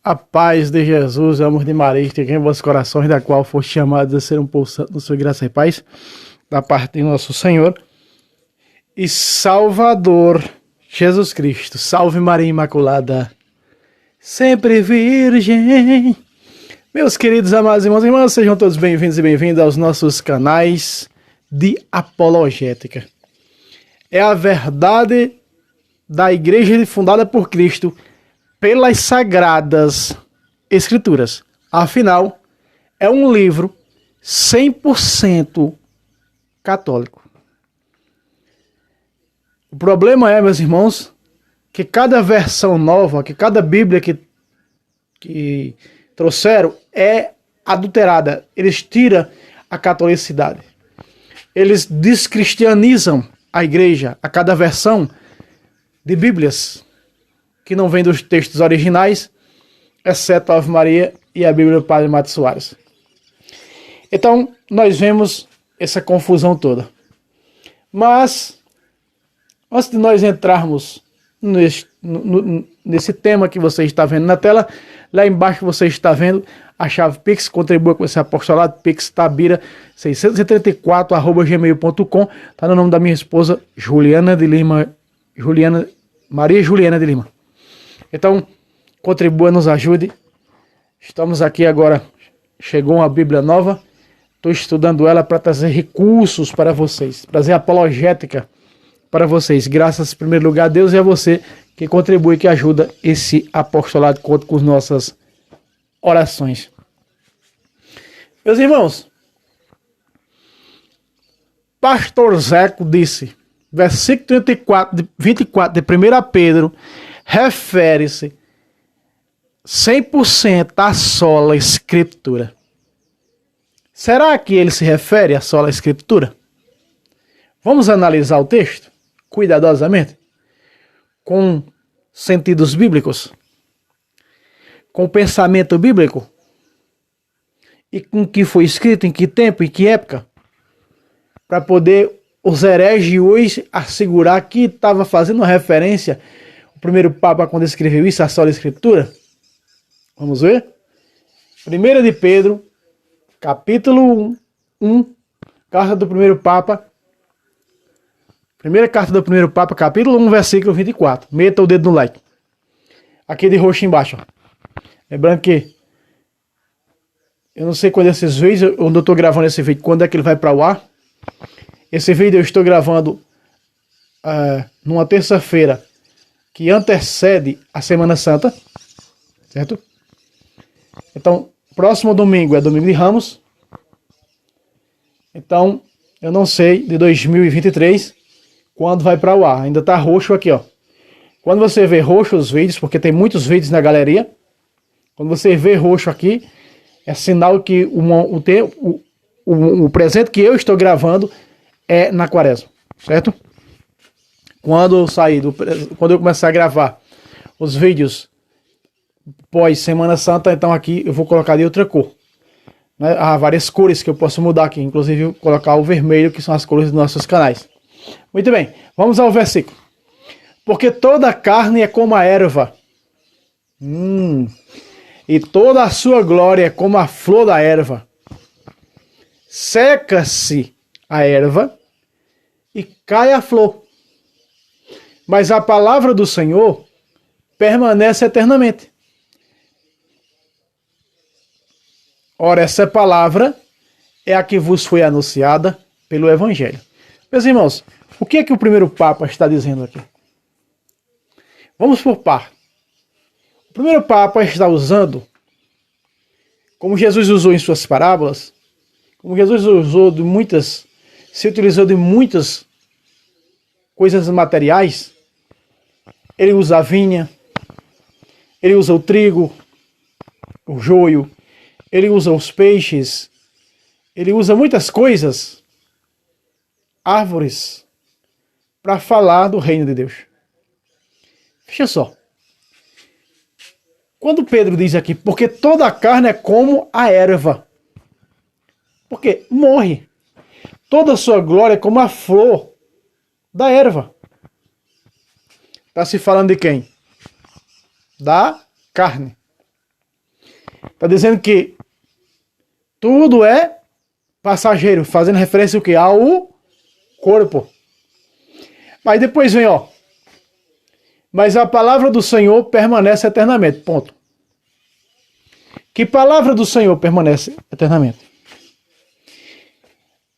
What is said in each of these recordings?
A paz de Jesus, o amor de Maria, esteja em vossos corações, da qual foste chamados a ser um povo santo, sua graça e paz, da parte de nosso Senhor e Salvador, Jesus Cristo. Salve Maria Imaculada, sempre virgem. Meus queridos, amados irmãos e irmãs, sejam todos bem-vindos e bem-vindas aos nossos canais de apologética. É a verdade da igreja fundada por Cristo pelas Sagradas Escrituras. Afinal, é um livro 100% católico. O problema é, meus irmãos, que cada versão nova, que cada Bíblia que trouxeram é adulterada. Eles tiram a catolicidade. Eles descristianizam a igreja a cada versão de Bíblias que não vem dos textos originais, exceto a Ave Maria e a Bíblia do Padre Matos Soares. Então, nós vemos essa confusão toda. Mas, antes de nós entrarmos nesse tema que você está vendo na tela, lá embaixo você está vendo a chave Pix, contribua com esse apostolado, Pix Tabira 634@gmail.com, está no nome da minha esposa, Maria Juliana de Lima. Então, contribua, nos ajude. Estamos aqui agora, chegou uma Bíblia nova, estou estudando ela para trazer recursos para vocês, trazer apologética para vocês. Graças, em primeiro lugar, a Deus e a você que contribui, que ajuda esse apostolado, conta com as nossas orações. Meus irmãos, Pastor Zeco disse, versículo 24 de 1 Pedro, refere-se 100% à sola Escritura. Será que ele se refere à sola Escritura? Vamos analisar o texto cuidadosamente, com sentidos bíblicos, com pensamento bíblico, e com o que foi escrito, em que tempo, em que época, para poder os hereges hoje assegurar que estava fazendo uma referência o primeiro Papa quando escreveu isso, a sola Escritura. Vamos ver? 1 de Pedro, capítulo 1, carta do primeiro Papa, primeira carta do primeiro Papa, capítulo 1, versículo 24. Meta o dedo no like. Aqui de roxo embaixo. Ó. Lembrando que eu não sei quando esses vídeos, onde eu estou gravando esse vídeo, quando é que ele vai para o ar. Esse vídeo eu estou gravando numa terça-feira que antecede a Semana Santa, certo? Então, próximo domingo é domingo de Ramos. Então, eu não sei de 2023 quando vai para o ar. Ainda está roxo aqui, ó. Quando você vê roxo os vídeos, porque tem muitos vídeos na galeria, quando você vê roxo aqui, é sinal que o presente que eu estou gravando é na quaresma, certo? Quando eu começar a gravar os vídeos pós Semana Santa, então aqui eu vou colocar de outra cor. Né? Há várias cores que eu posso mudar aqui, inclusive colocar o vermelho, que são as cores dos nossos canais. Muito bem, vamos ao versículo. Porque toda carne é como a erva, e toda a sua glória é como a flor da erva. Seca-se a erva e cai a flor. Mas a palavra do Senhor permanece eternamente. Ora, essa palavra é a que vos foi anunciada pelo Evangelho. Meus irmãos, o que é que o primeiro Papa está dizendo aqui? Vamos por par. O primeiro Papa está usando, como Jesus usou em suas parábolas, como Jesus se utilizou de muitas coisas materiais. Ele usa a vinha, ele usa o trigo, o joio, ele usa os peixes, ele usa muitas coisas, árvores, para falar do reino de Deus. Veja só. Quando Pedro diz aqui, porque toda a carne é como a erva. Porque morre. Toda a sua glória é como a flor da erva. Está se falando de quem? Da carne. Está dizendo que tudo é passageiro, fazendo referência ao quê? Ao corpo. Mas depois vem, ó. Mas a palavra do Senhor permanece eternamente. Ponto. Que palavra do Senhor permanece eternamente?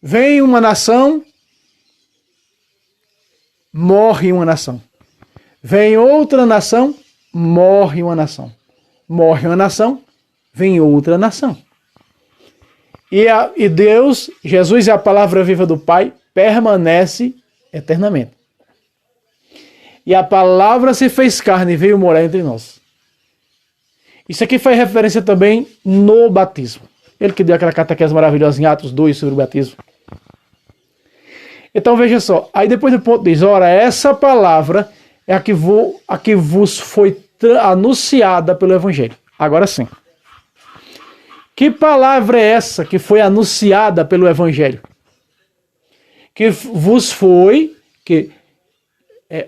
Vem uma nação, morre uma nação. Vem outra nação, morre uma nação. Morre uma nação, vem outra nação. E Deus, Jesus é a palavra viva do Pai, permanece eternamente. E a palavra se fez carne e veio morar entre nós. Isso aqui faz referência também no batismo. Ele que deu aquela catequese maravilhosa em Atos 2 sobre o batismo. Então veja só, aí depois do ponto diz, ora, essa palavra é a que vos foi anunciada pelo Evangelho. Agora sim. Que palavra é essa que foi anunciada pelo Evangelho? Que vos foi,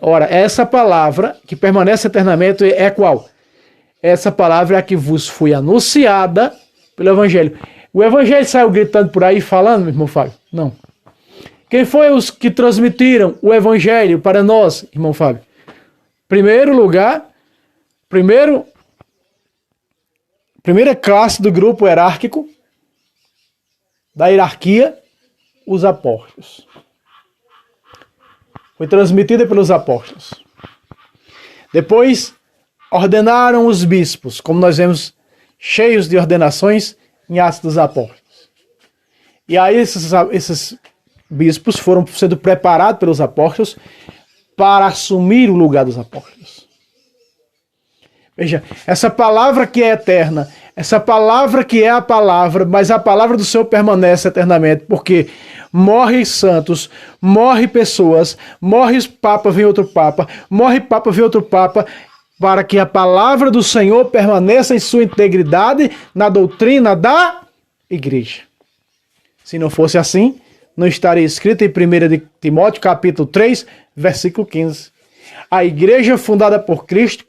ora, essa palavra que permanece eternamente é qual? Essa palavra é a que vos foi anunciada pelo Evangelho. O Evangelho saiu gritando por aí falando, meu irmão Fábio? Não. Quem foi os que transmitiram o Evangelho para nós, irmão Fábio? Primeira classe do grupo hierárquico, da hierarquia, os apóstolos. Foi transmitida pelos apóstolos. Depois, ordenaram os bispos, como nós vemos, cheios de ordenações em Atos dos Apóstolos. E aí esses bispos foram sendo preparados pelos apóstolos para assumir o lugar dos apóstolos. Veja, essa palavra que é eterna, essa palavra que é a palavra, mas a palavra do Senhor permanece eternamente, porque morre santos, morre pessoas, morre papa, vem outro papa, morre papa, vem outro papa, para que a palavra do Senhor permaneça em sua integridade na doutrina da igreja. Se não fosse assim, não estaria escrito em 1 de Timóteo, capítulo 3, versículo 15. A igreja fundada por Cristo,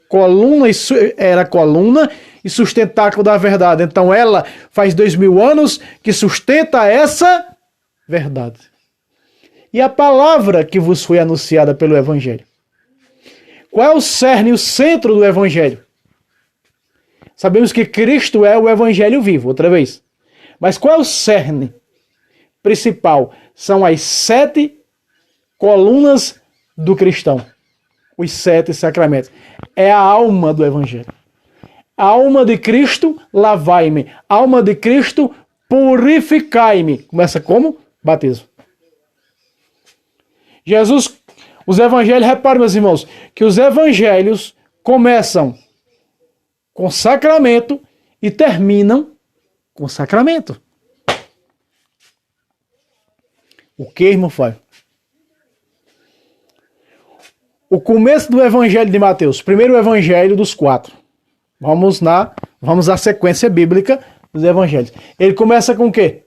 era coluna e sustentáculo da verdade. Então ela faz 2000 anos que sustenta essa verdade. E a palavra que vos foi anunciada pelo Evangelho? Qual é o cerne, o centro do Evangelho? Sabemos que Cristo é o Evangelho vivo, outra vez. Mas qual é o cerne principal? São as 7 colunas do cristão. Os 7 sacramentos. É a alma do Evangelho. A alma de Cristo, lavai-me. Alma de Cristo, purificai-me. Começa como? Batismo. Jesus, os evangelhos, reparem, meus irmãos, que os evangelhos começam com sacramento e terminam com sacramento. O que, irmão Fábio? O começo do evangelho de Mateus, primeiro evangelho dos 4. Vamos à sequência bíblica dos evangelhos. Ele começa com o quê?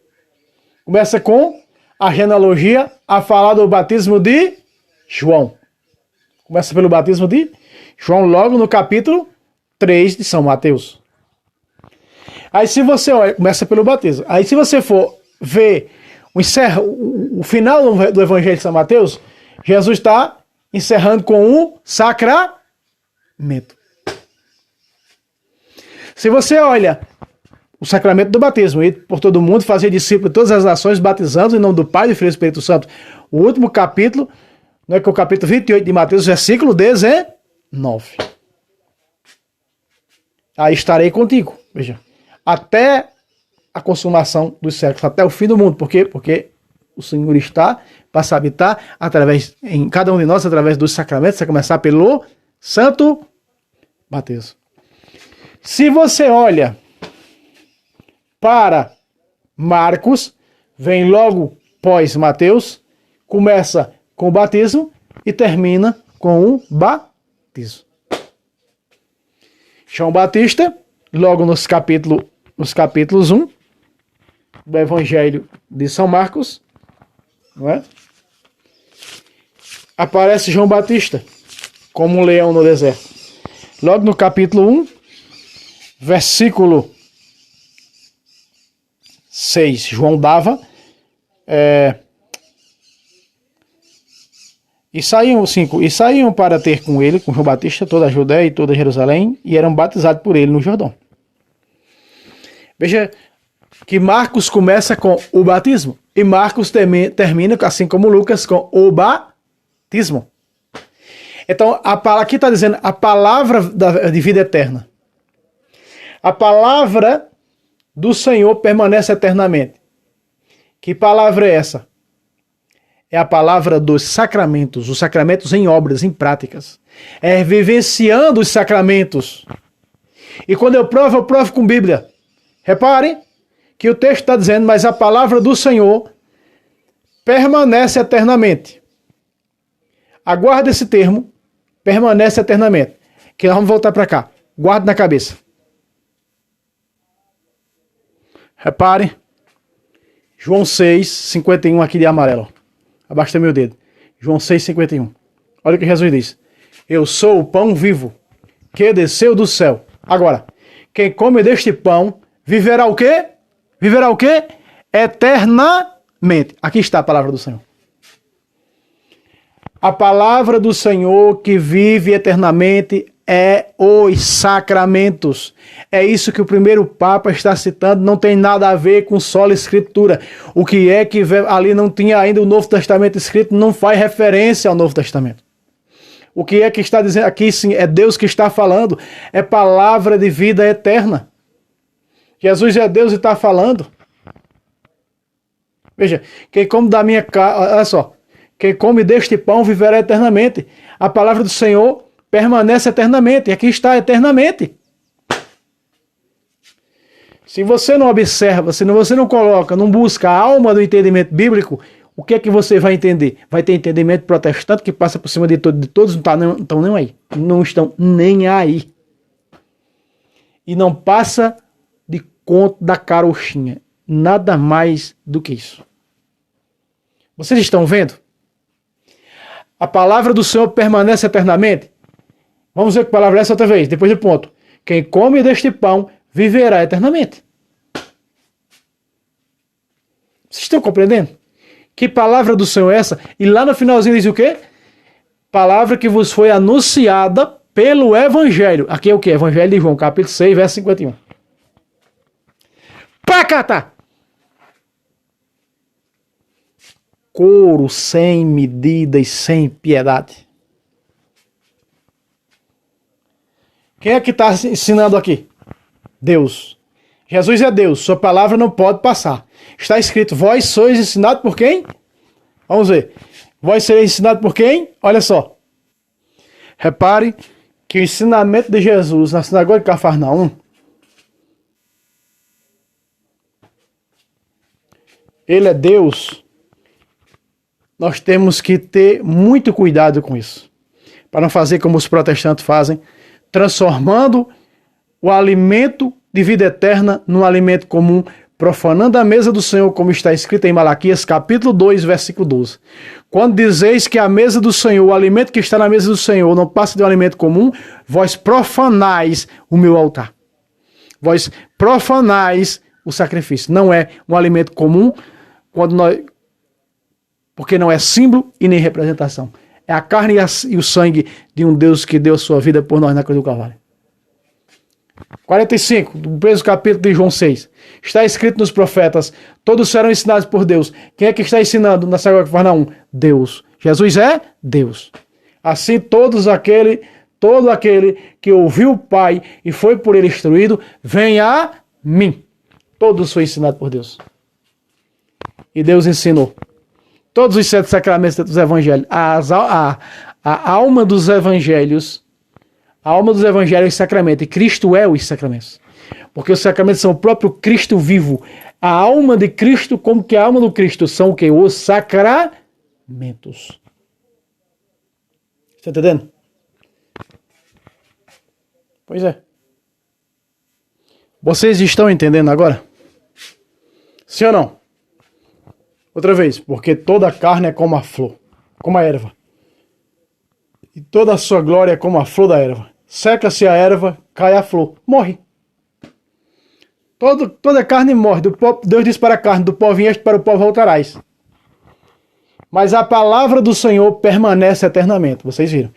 Começa com a genealogia a falar do batismo de João. Começa pelo batismo de João, logo no capítulo 3 de São Mateus. Aí se você olha, começa pelo batismo. Aí se você for ver o final do evangelho de São Mateus, Jesus está encerrando com um sacramento. Se você olha o sacramento do batismo, ir por todo mundo, fazer discípulo de todas as nações, batizando em nome do Pai, do Filho e do Espírito Santo. O último capítulo, não é que o capítulo 28 de Mateus, versículo 19. Aí estarei contigo, veja, até a consumação dos séculos, até o fim do mundo. Por quê? Porque o Senhor está para se habitar em cada um de nós, através dos sacramentos, a começar pelo santo batismo. Se você olha para Marcos, vem logo pós Mateus, começa com o batismo e termina com o batismo. João Batista, logo nos capítulos 1 do Evangelho de São Marcos, não é? Aparece João Batista como um leão no deserto. Logo no capítulo 1, versículo 6, João dava e saíam para ter com ele, com João Batista, toda a Judéia e toda Jerusalém, e eram batizados por ele no Jordão. Veja que Marcos começa com o batismo e Marcos termina, assim como Lucas, com o batismo. Então, aqui está dizendo a palavra de vida eterna. A palavra do Senhor permanece eternamente. Que palavra é essa? É a palavra dos sacramentos, os sacramentos em obras, em práticas. É vivenciando os sacramentos. E quando eu provo com Bíblia. Reparem que o texto está dizendo, mas a palavra do Senhor permanece eternamente. Aguarda esse termo, permanece eternamente. Que nós vamos voltar para cá. Guarde na cabeça. Reparem, João 6, 51 aqui de amarelo. Abaixa meu dedo. João 6, 51. Olha o que Jesus diz. Eu sou o pão vivo, que desceu do céu. Agora, quem come deste pão, viverá o quê? Viverá o quê? Eternamente. Aqui está a palavra do Senhor. A palavra do Senhor que vive eternamente é os sacramentos. É isso que o primeiro Papa está citando, não tem nada a ver com sola escritura. O que é que ali não tinha ainda o Novo Testamento escrito, não faz referência ao Novo Testamento. O que é que está dizendo aqui, sim, é Deus que está falando, é palavra de vida eterna. Jesus é Deus e está falando. Veja, quem come da minha carne, olha só, quem come deste pão viverá eternamente. A palavra do Senhor permanece eternamente. E aqui está eternamente. Se você não observa, se você não coloca, não busca a alma do entendimento bíblico, o que é que você vai entender? Vai ter entendimento protestante que passa por cima de todos, não estão nem aí. Não estão nem aí. E não passa de conto da carochinha. Nada mais do que isso. Vocês estão vendo? A palavra do Senhor permanece eternamente. Vamos ver que palavra é essa outra vez, depois do ponto. Quem come deste pão viverá eternamente. Vocês estão compreendendo? Que palavra do Senhor é essa? E lá no finalzinho diz o quê? Palavra que vos foi anunciada pelo Evangelho. Aqui é o quê? Evangelho de João, capítulo 6, verso 51. Pacata! Couro sem medida e sem piedade. Quem é que está ensinando aqui? Deus. Jesus é Deus, sua palavra não pode passar. Está escrito, vós sois ensinados por quem? Vamos ver. Vós sereis ensinados por quem? Olha só. Repare que o ensinamento de Jesus na sinagoga de Cafarnaum, ele é Deus. Nós temos que ter muito cuidado com isso. Para não fazer como os protestantes fazem, transformando o alimento de vida eterna num alimento comum, profanando a mesa do Senhor, como está escrito em Malaquias, capítulo 2, versículo 12. Quando dizeis que a mesa do Senhor, o alimento que está na mesa do Senhor, não passa de um alimento comum, vós profanais o meu altar. Vós profanais o sacrifício. Não é um alimento comum, porque não é símbolo e nem representação. É a carne e o sangue de um Deus que deu sua vida por nós na cruz do Calvário. 45, do mesmo capítulo de João 6. Está escrito nos profetas, todos serão ensinados por Deus. Quem é que está ensinando na sinagoga de Cafarnaum? Deus. Jesus é Deus. Assim todo aquele que ouviu o Pai e foi por ele instruído, vem a mim. Todos foram ensinados por Deus. E Deus ensinou. Todos os 7 sacramentos dos evangelhos. A alma dos evangelhos. A alma dos evangelhos é o sacramento. E Cristo é os sacramentos. Porque os sacramentos são o próprio Cristo vivo. A alma de Cristo, como que a alma do Cristo, são o que? Os sacramentos. Está entendendo? Pois é. Vocês estão entendendo agora? Sim ou não? Outra vez, porque toda a carne é como a flor, como a erva. E toda a sua glória é como a flor da erva. Seca-se a erva, cai a flor, morre. Toda carne morre. Deus diz para a carne, do pó vieste, para o pó voltarás. Mas a palavra do Senhor permanece eternamente. Vocês viram?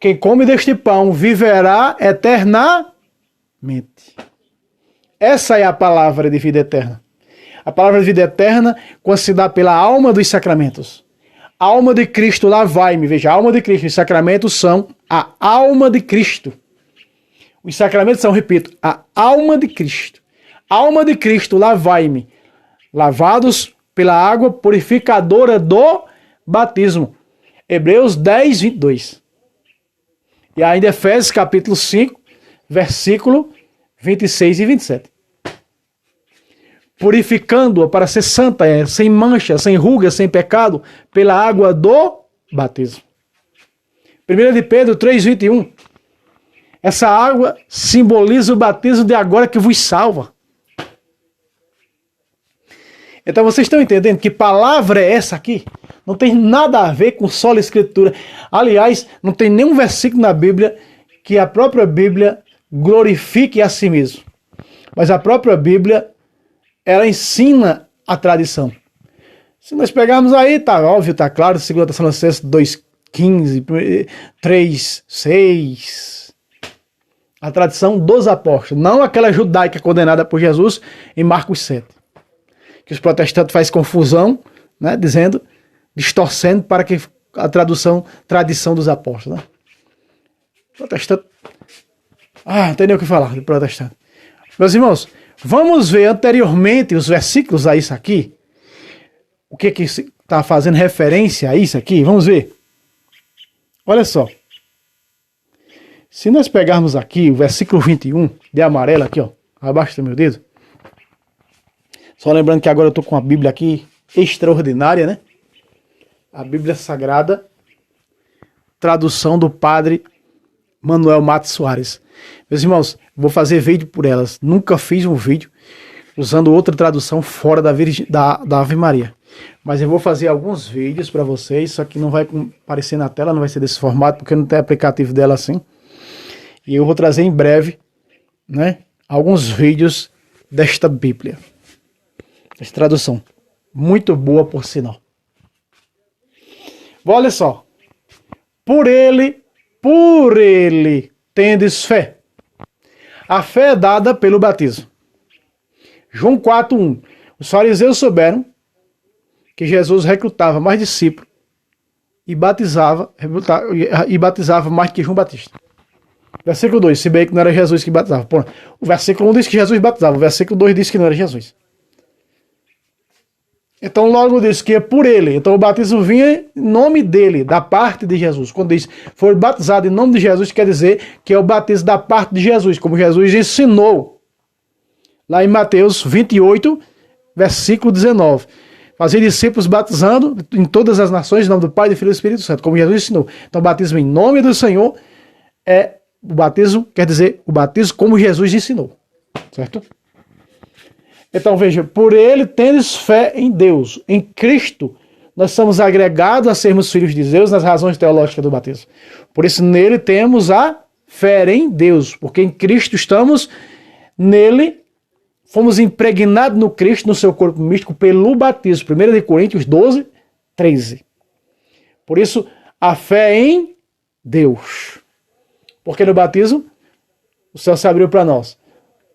Quem come deste pão viverá eternamente. Essa é a palavra de vida eterna. A palavra de vida eterna, quando se dá pela alma dos sacramentos. A alma de Cristo, lavai-me. Veja, a alma de Cristo. Os sacramentos são a alma de Cristo. Os sacramentos são, repito, a alma de Cristo. A alma de Cristo, lavai-me. Lavados pela água purificadora do batismo. Hebreus 10, 22. E ainda Efésios capítulo 5, versículo 26 e 27. Purificando-a para ser santa, sem mancha, sem ruga, sem pecado, pela água do batismo. 1 de Pedro 3,21. Essa água simboliza o batismo de agora que vos salva. Então vocês estão entendendo que palavra é essa aqui? Não tem nada a ver com sola escritura. Aliás, não tem nenhum versículo na Bíblia que a própria Bíblia glorifique a si mesmo. Mas a própria Bíblia, ela ensina a tradição. Se nós pegarmos aí, tá óbvio, tá claro, 2 Tessalonicenses 2,15, 3,6. A tradição dos apóstolos, não aquela judaica condenada por Jesus em Marcos 7. Que os protestantes fazem confusão, né, distorcendo para que a tradição dos apóstolos. Né? Protestante. Não tem nem o que falar de protestante. Meus irmãos, vamos ver anteriormente os versículos a isso aqui. O que está fazendo referência a isso aqui? Vamos ver. Olha só. Se nós pegarmos aqui o versículo 21, de amarelo aqui, ó, abaixo do meu dedo. Só lembrando que agora eu estou com a Bíblia aqui extraordinária, né? A Bíblia Sagrada, tradução do padre Manuel Matos Soares. Meus irmãos, vou fazer vídeo por elas. Nunca fiz um vídeo usando outra tradução fora da Ave Maria. Mas eu vou fazer alguns vídeos para vocês, só que não vai aparecer na tela, não vai ser desse formato, porque não tem aplicativo dela assim. E eu vou trazer em breve, né, alguns vídeos desta Bíblia. Essa tradução. Muito boa, por sinal. Olha só. Por ele tendes fé. A fé é dada pelo batismo. João 4:1. Os fariseus souberam que Jesus recrutava mais discípulos e batizava mais que João Batista. Versículo 2, se bem que não era Jesus que batizava. Pô, o versículo 1 diz que Jesus batizava, o versículo 2 diz que não era Jesus. Então logo diz que é por ele. Então o batismo vinha em nome dele, da parte de Jesus. Quando diz foi batizado em nome de Jesus, quer dizer que é o batismo da parte de Jesus, como Jesus ensinou. Lá em Mateus 28, versículo 19. Fazer discípulos batizando em todas as nações, em nome do Pai, do Filho e do Espírito Santo, como Jesus ensinou. Então o batismo em nome do Senhor é o batismo, quer dizer, o batismo como Jesus ensinou. Certo? Então veja, por ele tendes fé em Deus, em Cristo, nós somos agregados a sermos filhos de Deus nas razões teológicas do batismo. Por isso nele temos a fé em Deus, porque em Cristo estamos nele, fomos impregnados no Cristo, no seu corpo místico, pelo batismo. 1 Coríntios 12, 13. Por isso, a fé em Deus. Porque no batismo, o céu se abriu para nós.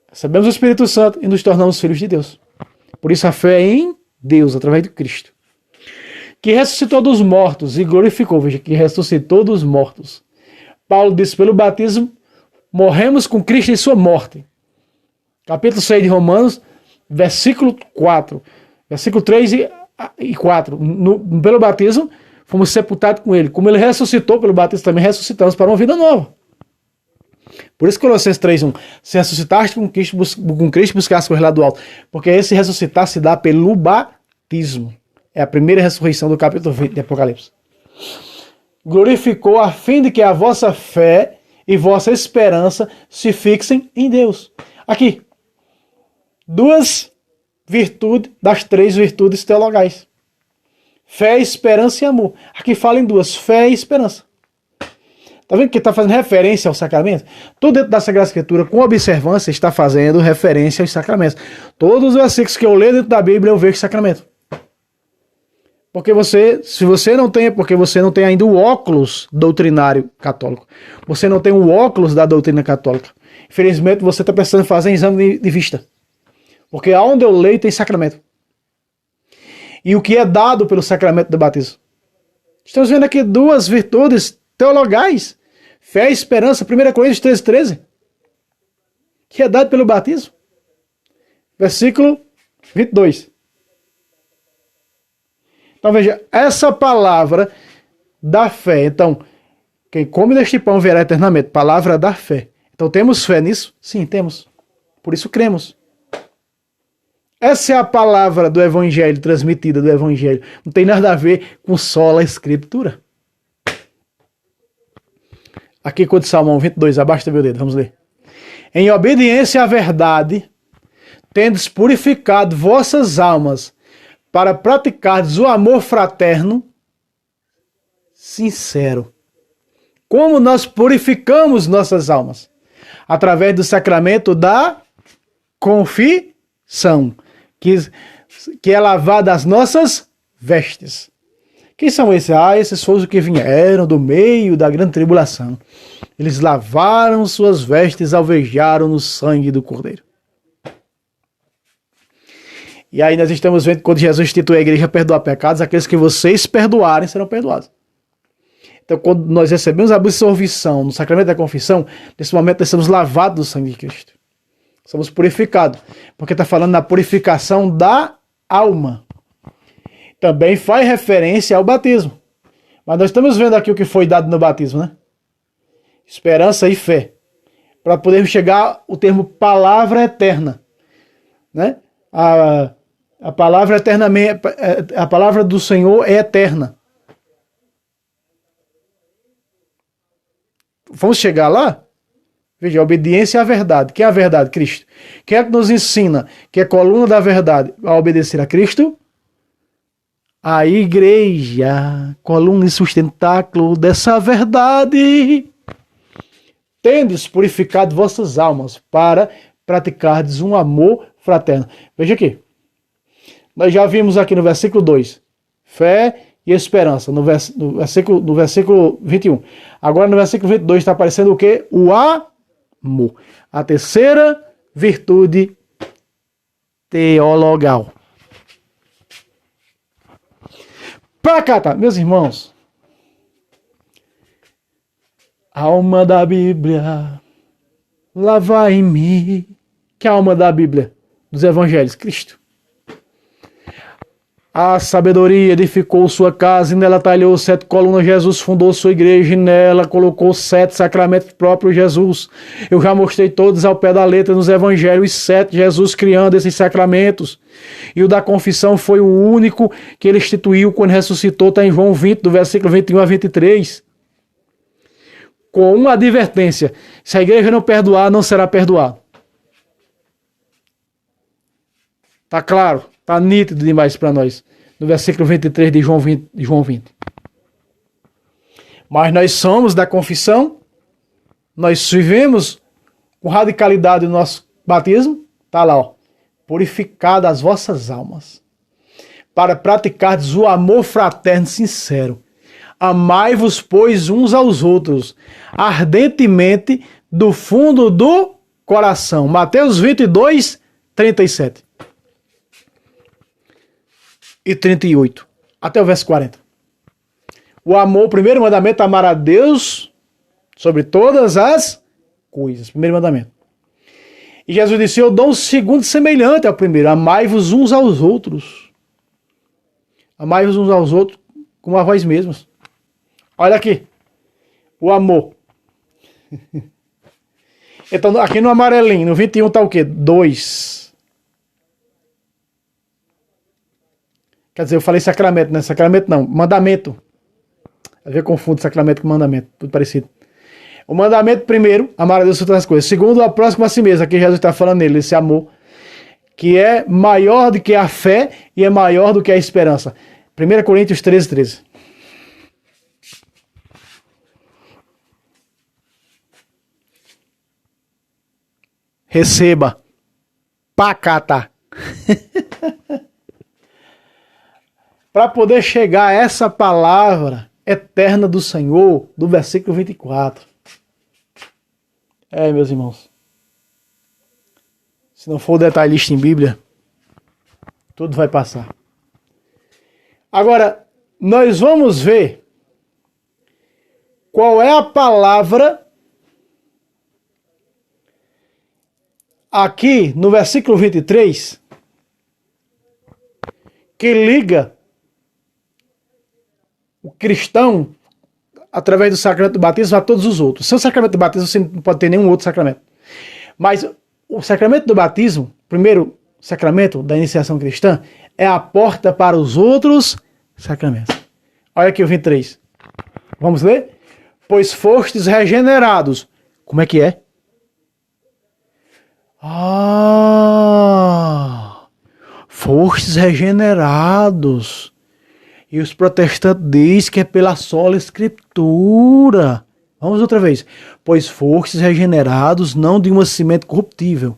Recebemos o Espírito Santo e nos tornamos filhos de Deus. Por isso a fé é em Deus, através de Cristo. Que ressuscitou dos mortos e glorificou. Veja, que ressuscitou dos mortos. Paulo disse, pelo batismo, morremos com Cristo em sua morte. Capítulo 6 de Romanos, versículo 4. Versículo 3 e 4. Pelo batismo, fomos sepultados com ele. Como ele ressuscitou pelo batismo, também ressuscitamos para uma vida nova. Por isso Colossenses 3:1. Se ressuscitaste com Cristo, buscaste correr lá do alto. Porque esse ressuscitar se dá pelo batismo. É a primeira ressurreição do capítulo 20 de Apocalipse. Glorificou a fim de que a vossa fé e vossa esperança se fixem em Deus. Aqui, duas virtudes das três virtudes teologais. Fé, esperança e amor. Aqui fala em duas, fé e esperança. Está vendo que está fazendo referência ao sacramento? Tudo dentro da Sagrada Escritura, com observância, está fazendo referência aos sacramentos. Todos os versículos que eu leio dentro da Bíblia, eu vejo sacramento. Porque se você não tem, porque você não tem ainda o óculos doutrinário católico. Você não tem o óculos da doutrina católica. Infelizmente, você está precisando fazer exame de vista. Porque aonde eu leio tem sacramento. E o que é dado pelo sacramento do batismo? Estamos vendo aqui duas virtudes teologais. Fé e esperança, 1 Coríntios 13:13. Que é dado pelo batismo. Versículo 22. Então veja, essa palavra da fé. Então, quem come deste pão verá eternamente. Palavra da fé. Então temos fé nisso? Sim, temos. Por isso cremos. Essa é a palavra do Evangelho, transmitida do Evangelho. Não tem nada a ver com sola Escritura. Aqui com o Salmo 22, abaixo do meu dedo, vamos ler. Em obediência à verdade, tendes purificado vossas almas para praticardes o amor fraterno sincero. Como nós purificamos nossas almas? Através do sacramento da confissão, que é lavada as nossas vestes. Quem são esses? Esses foram os que vieram do meio da grande tribulação. Eles lavaram suas vestes, alvejaram no sangue do Cordeiro. E aí nós estamos vendo que quando Jesus institui a igreja a perdoar pecados, aqueles que vocês perdoarem serão perdoados. Então quando nós recebemos a absolvição no sacramento da confissão, nesse momento nós somos lavados do sangue de Cristo. Somos purificados, porque está falando na purificação da alma. Também faz referência ao batismo. Mas nós estamos vendo aqui o que foi dado no batismo, né? Esperança e fé. Para podermos chegar ao termo palavra eterna. Né? A palavra eternamente, a palavra do Senhor é eterna. Vamos chegar lá? Veja, a obediência à verdade. Que é a verdade? Cristo. Quem é que nos ensina que é coluna da verdade a obedecer a Cristo? A igreja, coluna e sustentáculo dessa verdade. Tendes purificado vossas almas para praticardes um amor fraterno. Veja aqui. Nós já vimos aqui no versículo 2. Fé e esperança. No versículo 21. Agora no versículo 22 está aparecendo o quê? O amor. A terceira virtude teologal. Pra cá, tá? Meus irmãos, alma da Bíblia, lava em mim. Que é a alma da Bíblia? Dos Evangelhos, Cristo. A sabedoria edificou sua casa e nela talhou 7 colunas. Jesus fundou sua igreja e nela colocou 7 sacramentos próprios Jesus. Eu já mostrei todos ao pé da letra nos Evangelhos, os 7 Jesus criando esses sacramentos. E o da confissão foi o único que ele instituiu quando ressuscitou, está em João 20, do versículo 21 a 23. Com uma advertência: se a igreja não perdoar, não será perdoado. Tá claro? Está nítido demais para nós. No versículo 23 de João 20. Mas nós somos da confissão. Nós vivemos com radicalidade o nosso batismo. Está lá, ó. Purificado as vossas almas. Para praticardes o amor fraterno sincero. Amai-vos, pois, uns aos outros. Ardentemente do fundo do coração. Mateus 22, 37. E 38, até o verso 40. O amor, o primeiro mandamento, amar a Deus sobre todas as coisas. Primeiro mandamento. E Jesus disse: eu dou um segundo semelhante ao primeiro: amai-vos uns aos outros. Amai-vos uns aos outros como a vós mesmos. Olha aqui, o amor. Então, aqui no amarelinho, no 21 está o quê? 2. Quer dizer, eu falei sacramento, né? Sacramento não, mandamento. Às vezes eu confundo sacramento com mandamento, tudo parecido. O mandamento primeiro, amar a Deus sobre todas as coisas. Segundo, a próxima a si mesmo. Aqui Jesus está falando nele, esse amor, que é maior do que a fé e é maior do que a esperança. 1 Coríntios 13, 13. Receba. Pacata. Para poder chegar a essa palavra eterna do Senhor, do versículo 24. Meus irmãos. Se não for detalhista em Bíblia, tudo vai passar. Agora, nós vamos ver qual é a palavra aqui no versículo 23 que liga o cristão através do sacramento do batismo a todos os outros. Sem o sacramento do batismo você não pode ter nenhum outro sacramento. Mas o sacramento do batismo, primeiro sacramento da iniciação cristã, é a porta para os outros sacramentos. Olha aqui o 23. Vamos ler? Pois fostes regenerados. Como é que é? Fostes regenerados. E os protestantes dizem que é pela sola escritura. Vamos outra vez. Pois fostes regenerados não de uma semente corruptível,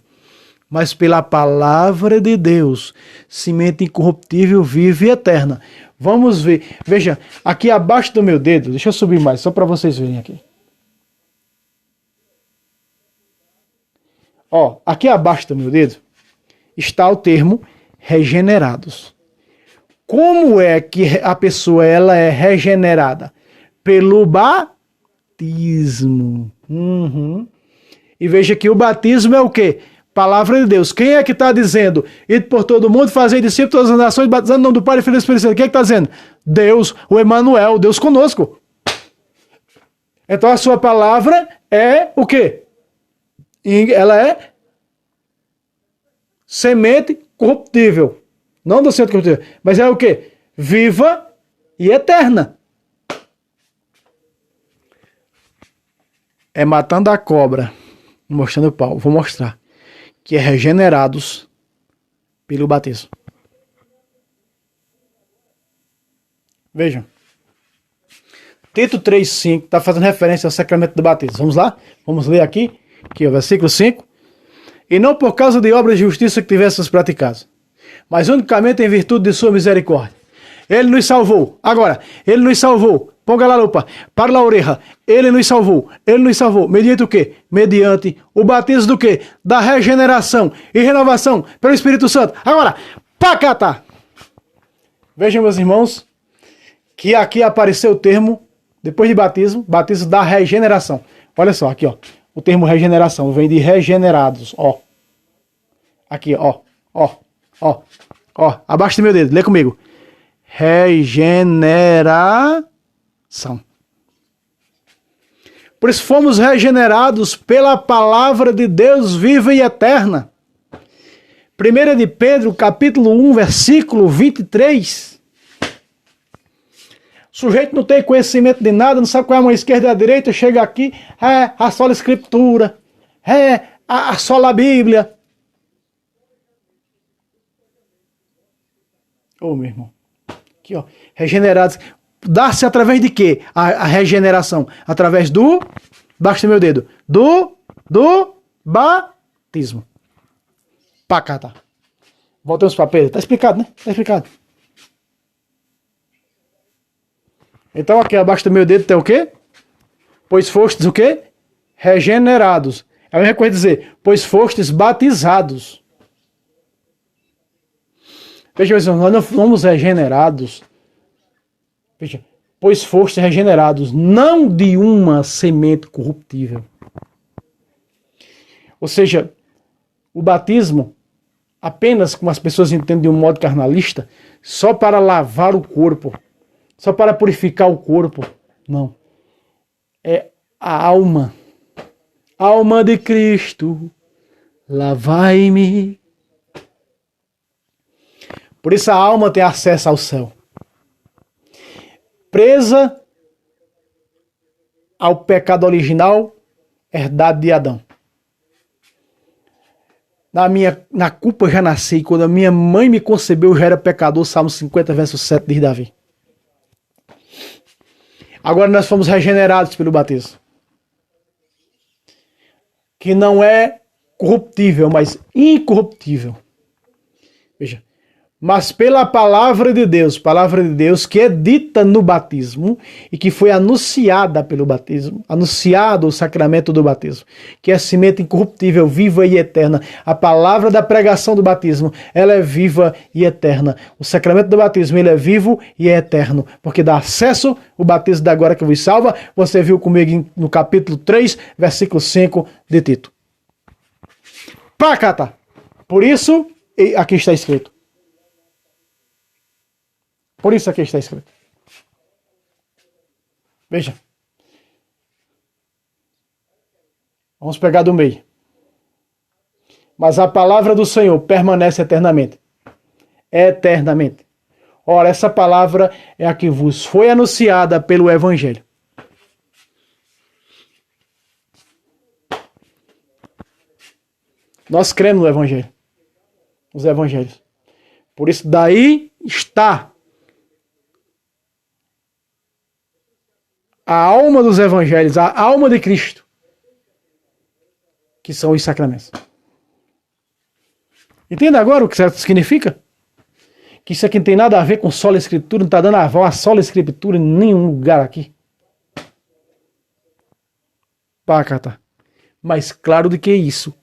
mas pela palavra de Deus, semente incorruptível, viva e eterna. Vamos ver. Veja, aqui abaixo do meu dedo, deixa eu subir mais, só para vocês verem aqui. Aqui abaixo do meu dedo está o termo regenerados. Como é que a pessoa ela é regenerada? Pelo batismo. E veja que o batismo é o quê? Palavra de Deus. Quem é que está dizendo? Ide por todo mundo, fazer discípulos de todas as nações, batizando no nome do Pai, Filho e Espírito Santo. Quem é que está dizendo? Deus, o Emanuel, Deus conosco. Então a sua palavra é o quê? Ela é semente corruptível. Não do semente corruptível, mas é o quê? Viva e eterna. É matando a cobra, mostrando o pau. Vou mostrar. Que é regenerados pelo batismo. Vejam. Tito 3,5 está fazendo referência ao sacramento do batismo. Vamos lá? Vamos ler aqui. Aqui, o versículo 5. E não por causa de obras de justiça que tivéssemos praticado, mas unicamente em virtude de sua misericórdia. Ele nos salvou. Agora, ele nos salvou. Ponga lá a lupa. Para lá a orelha. Ele nos salvou. Ele nos salvou. Mediante o quê? Mediante o batismo do quê? Da regeneração e renovação pelo Espírito Santo. Agora, pacata. Vejam, meus irmãos, que aqui apareceu o termo, depois de batismo, batismo da regeneração. Olha só, aqui, ó. O termo regeneração vem de regenerados, ó. Aqui, ó. Abaixo do meu dedo. Lê comigo. Regeneração. Por isso fomos regenerados pela palavra de Deus viva e eterna. 1 de Pedro, capítulo 1, versículo 23. O sujeito não tem conhecimento de nada, não sabe qual é a mão esquerda e a direita, chega aqui, a sola escritura, a sola Bíblia. Meu irmão. Aqui, ó, regenerados. Dá-se através de quê? A regeneração. Através do, baixa meu dedo, do batismo. Pacata. Voltamos para Pedro. Tá explicado, né? Tá explicado. Então aqui abaixo do meu dedo tem o quê? Pois fostes o quê? Regenerados. É a mesma coisa dizer, pois fostes batizados. Veja, nós não fomos regenerados. Veja, pois fostes regenerados, não de uma semente corruptível. Ou seja, o batismo, apenas como as pessoas entendem de um modo carnalista, só para lavar o corpo, só para purificar o corpo. Não. É a alma. Alma de Cristo, lavai-me. Por isso a alma tem acesso ao céu. Presa ao pecado original, herdado de Adão. Na culpa já nasci, quando a minha mãe me concebeu, eu já era pecador, Salmo 50, verso 7, diz Davi. Agora nós fomos regenerados pelo batismo. Que não é corruptível, mas incorruptível. Veja. Mas pela palavra de Deus que é dita no batismo e que foi anunciada pelo batismo, anunciado o sacramento do batismo, que é a semente incorruptível, viva e eterna. A palavra da pregação do batismo, ela é viva e eterna. O sacramento do batismo, ele é vivo e é eterno, porque dá acesso ao batismo da agora que vos salva. Você viu comigo no capítulo 3, versículo 5 de Tito. Pacata. Por isso, aqui está escrito. Por isso aqui está escrito. Veja. Vamos pegar do meio. Mas a palavra do Senhor permanece eternamente. Eternamente. Ora, essa palavra é a que vos foi anunciada pelo Evangelho. Nós cremos no Evangelho. Os Evangelhos. Por isso, daí está a alma dos evangelhos, a alma de Cristo, que são os sacramentos. Entenda agora o que isso significa? Que isso aqui não tem nada a ver com sola escritura, não está dando aval a sola escritura em nenhum lugar aqui. Pacata. Mas claro de que isso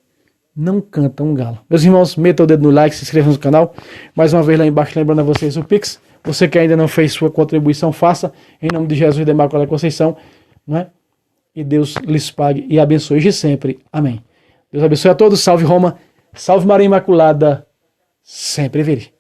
não canta um galo. Meus irmãos, metam o dedo no like, se inscrevam no canal. Mais uma vez lá embaixo, lembrando a vocês o Pix. Você que ainda não fez sua contribuição, faça. Em nome de Jesus e da Imaculada Conceição. Não é? E Deus lhes pague e abençoe hoje e sempre. Amém. Deus abençoe a todos. Salve Roma. Salve Maria Imaculada. Sempre vire.